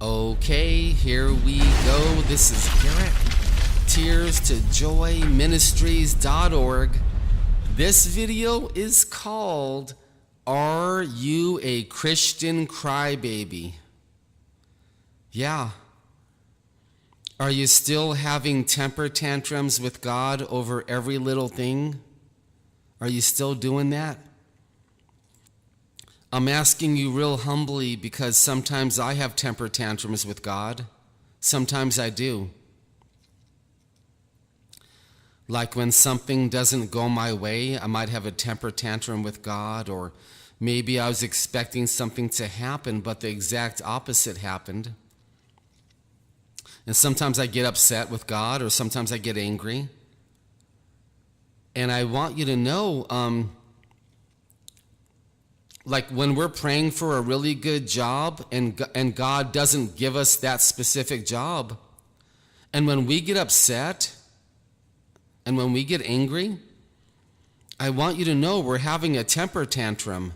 Okay, here we go. This is Garrett. TearsToJoyMinistries.org. This video is called, Are You a Christian Crybaby? Yeah. Are you still having temper tantrums with God over every little thing? Are you still doing that? I'm asking you real humbly because sometimes I have temper tantrums with God. Sometimes I do. Like when something doesn't go my way, I might have a temper tantrum with God, or maybe I was expecting something to happen, but the exact opposite happened. And sometimes I get upset with God, or sometimes I get angry. And I want you to know, like when we're praying for a really good job and God doesn't give us that specific job, and when we get upset and when we get angry, I want you to know we're having a temper tantrum.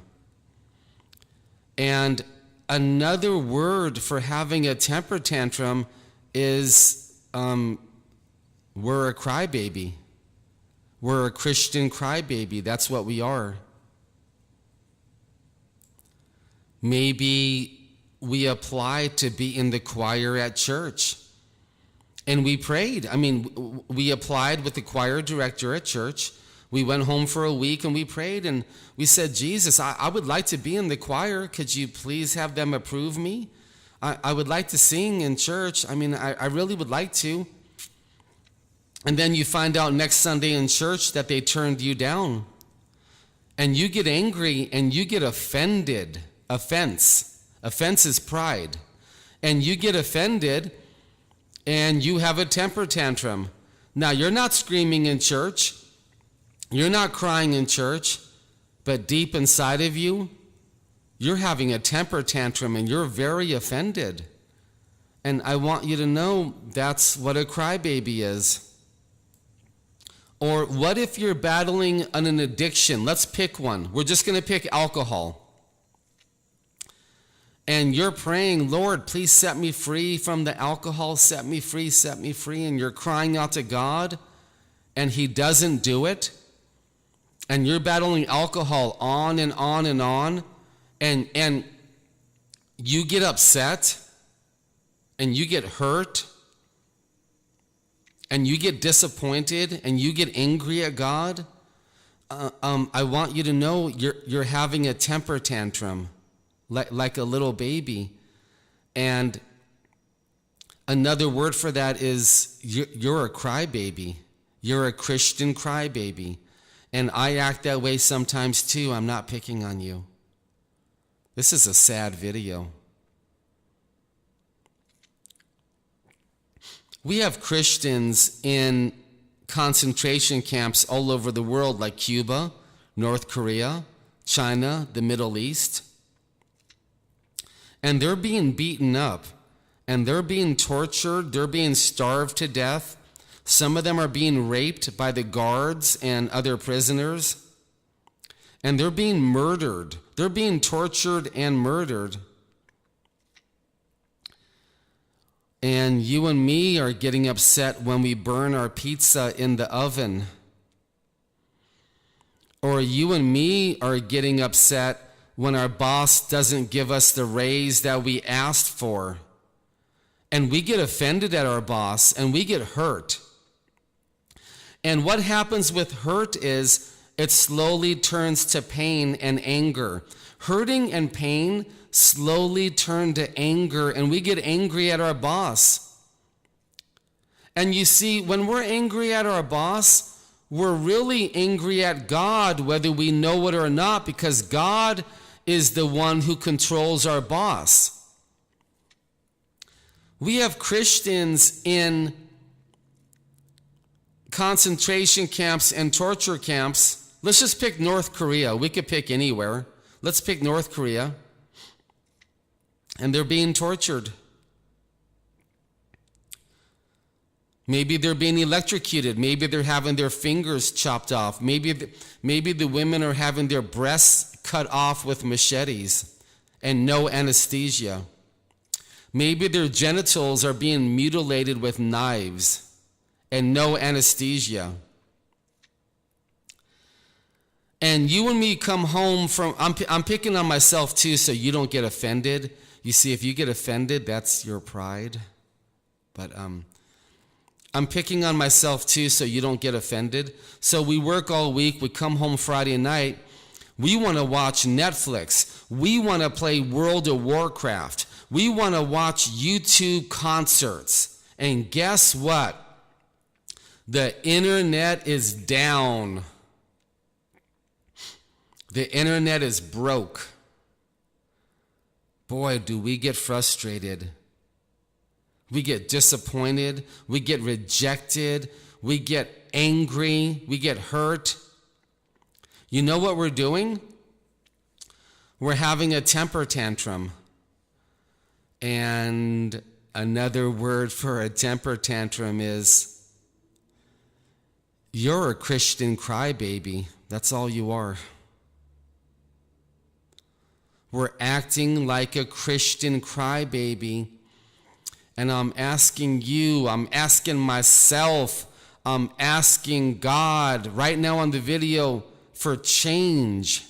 And another word for having a temper tantrum is we're a crybaby. We're a Christian crybaby. That's what we are. Maybe we applied to be in the choir at church and we prayed. We applied with the choir director at church. We went home for a week and we prayed and we said, Jesus, I would like to be in the choir. Could you please have them approve me? I would like to sing in church. I really would like to. And then you find out next Sunday in church that they turned you down. And you get angry and you get offended. Offense is pride. And you get offended and you have a temper tantrum. Now, you're not screaming in church. You're not crying in church. But deep inside of you, you're having a temper tantrum and you're very offended. And I want you to know that's what a crybaby is. Or what if you're battling an addiction? Let's pick one. We're just going to pick alcohol. And you're praying, Lord, please set me free from the alcohol, set me free, and you're crying out to God, and He doesn't do it, and you're battling alcohol on and on and on, and you get upset, and you get hurt, and you get disappointed, and you get angry at God. I want you to know you're having a temper tantrum. Like a little baby. And another word for that is you're a crybaby. You're a Christian crybaby. And I act that way sometimes too. I'm not picking on you. This is a sad video. We have Christians in concentration camps all over the world, like Cuba, North Korea, China, the Middle East. And they're being beaten up, and they're being tortured, they're being starved to death. Some of them are being raped by the guards and other prisoners. And they're being murdered. They're being tortured and murdered. And you and me are getting upset when we burn our pizza in the oven. Or you and me are getting upset when our boss doesn't give us the raise that we asked for. And we get offended at our boss and we get hurt. And what happens with hurt is it slowly turns to pain and anger. Hurting and pain slowly turn to anger, and we get angry at our boss. And you see, when we're angry at our boss, we're really angry at God, whether we know it or not, because God is the one who controls our boss. We have Christians in concentration camps and torture camps. Let's just pick North Korea. We could pick anywhere. Let's pick North Korea. And they're being tortured. Maybe they're being electrocuted. Maybe they're having their fingers chopped off. Maybe the women are having their breasts cut off with machetes and no anesthesia. Maybe their genitals are being mutilated with knives and no anesthesia. And you and me come home from, I'm picking on myself too, so you don't get offended. You see, if you get offended, that's your pride. But I'm picking on myself too, so you don't get offended. So we work all week, we come home Friday night, we want to watch Netflix. We want to play World of Warcraft. We want to watch YouTube concerts. And guess what? The internet is down. The internet is broke. Boy, do we get frustrated. We get disappointed. We get rejected. We get angry. We get hurt. You know what we're doing? We're having a temper tantrum. And another word for a temper tantrum is, you're a Christian crybaby. That's all you are. We're acting like a Christian crybaby. And I'm asking you, I'm asking myself, I'm asking God right now on the video for change.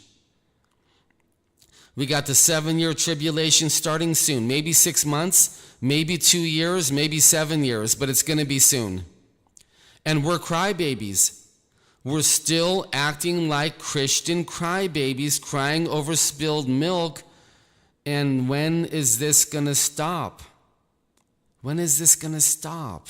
We got the 7-year tribulation starting soon. Maybe 6 months, maybe 2 years, maybe 7 years, but it's going to be soon. And we're crybabies. We're still acting like Christian crybabies, crying over spilled milk. And when is this going to stop? When is this going to stop?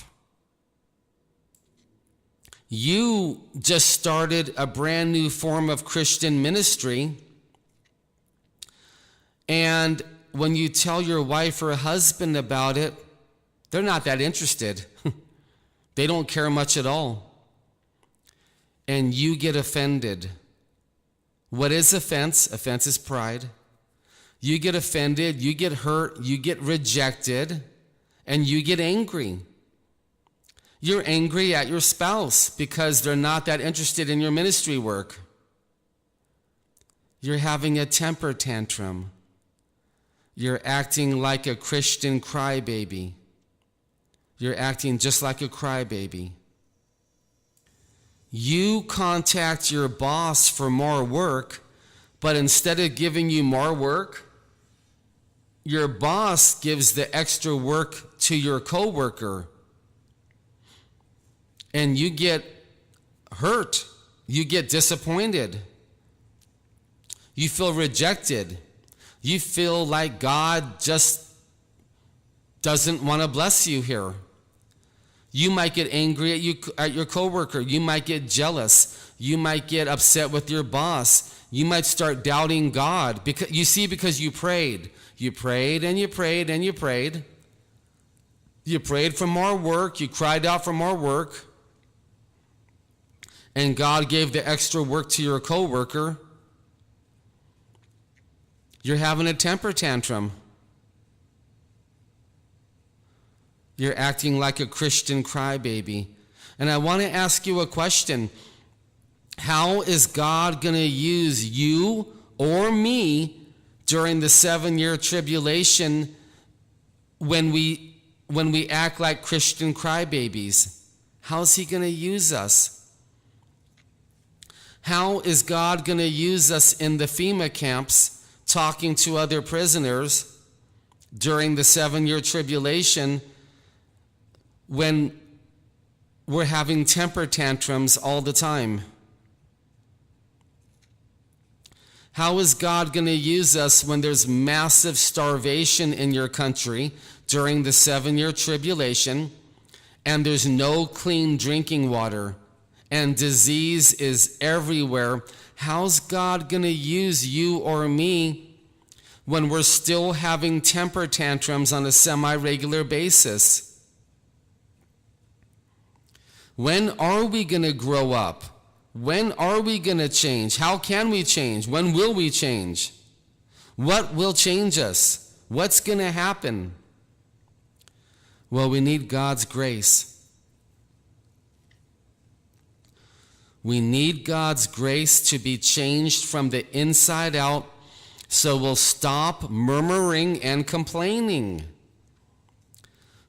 You just started a brand new form of Christian ministry. And when you tell your wife or husband about it, they're not that interested. They don't care much at all. And you get offended. What is offense? Offense is pride. You get offended, you get hurt, you get rejected, and you get angry. You're angry at your spouse because they're not that interested in your ministry work. You're having a temper tantrum. You're acting like a Christian crybaby. You're acting just like a crybaby. You contact your boss for more work, but instead of giving you more work, your boss gives the extra work to your coworker. And you get hurt. You get disappointed. You feel rejected. You feel like God just doesn't want to bless you here. You might get angry at your coworker. You might get jealous. You might get upset with your boss. You might start doubting God because you prayed. You prayed and you prayed and you prayed. You prayed for more work. You cried out for more work. And God gave the extra work to your coworker. You're having a temper tantrum. You're acting like a Christian crybaby. And I want to ask you a question. How is God going to use you or me during the 7-year tribulation when we act like Christian crybabies? How is he going to use us? How is God going to use us in the FEMA camps talking to other prisoners during the 7-year tribulation when we're having temper tantrums all the time? How is God going to use us when there's massive starvation in your country during the 7-year tribulation and there's no clean drinking water and disease is everywhere? How's God going to use you or me when we're still having temper tantrums on a semi-regular basis? When are we going to grow up? When are we going to change? How can we change? When will we change? What will change us? What's going to happen? Well, we need God's grace. We need God's grace to be changed from the inside out so we'll stop murmuring and complaining.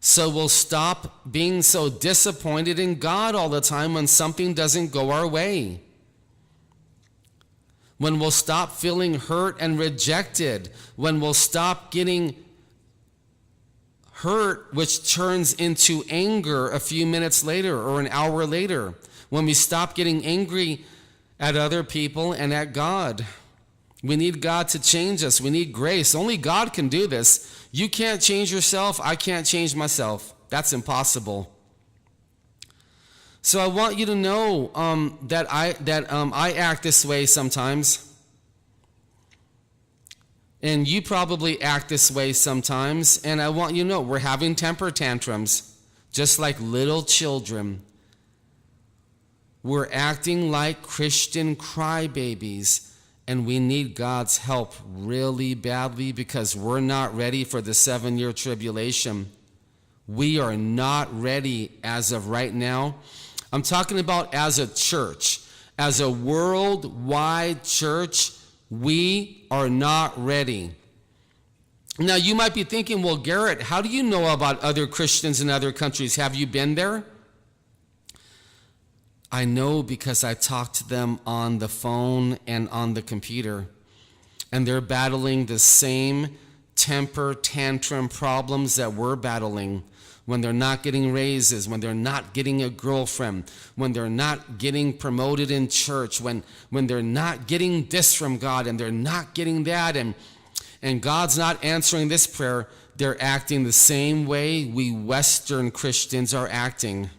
So we'll stop being so disappointed in God all the time when something doesn't go our way. When we'll stop feeling hurt and rejected. When we'll stop getting hurt, which turns into anger a few minutes later or an hour later. When we stop getting angry at other people and at God. We need God to change us. We need grace. Only God can do this. You can't change yourself. I can't change myself. That's impossible. So I want you to know that I act this way sometimes. And you probably act this way sometimes. And I want you to know we're having temper tantrums, just like little children. We're acting like Christian crybabies. And we need God's help really badly because we're not ready for the 7-year tribulation. We are not ready as of right now. I'm talking about as a church, as a worldwide church, we are not ready. Now you might be thinking, well, Garrett, how do you know about other Christians in other countries? Have you been there? I know because I talk to them on the phone and on the computer, and they're battling the same temper tantrum problems that we're battling when they're not getting raises, when they're not getting a girlfriend, when they're not getting promoted in church, when they're not getting this from God and they're not getting that, and God's not answering this prayer. They're acting the same way we Western Christians are acting.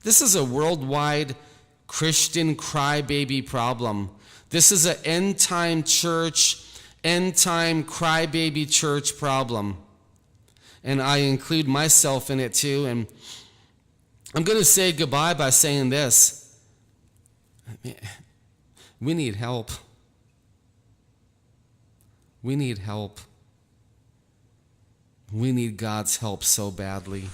This is a worldwide Christian crybaby problem. This is an end-time church, end-time crybaby church problem. And I include myself in it too. And I'm going to say goodbye by saying this. We need help. We need help. We need God's help so badly.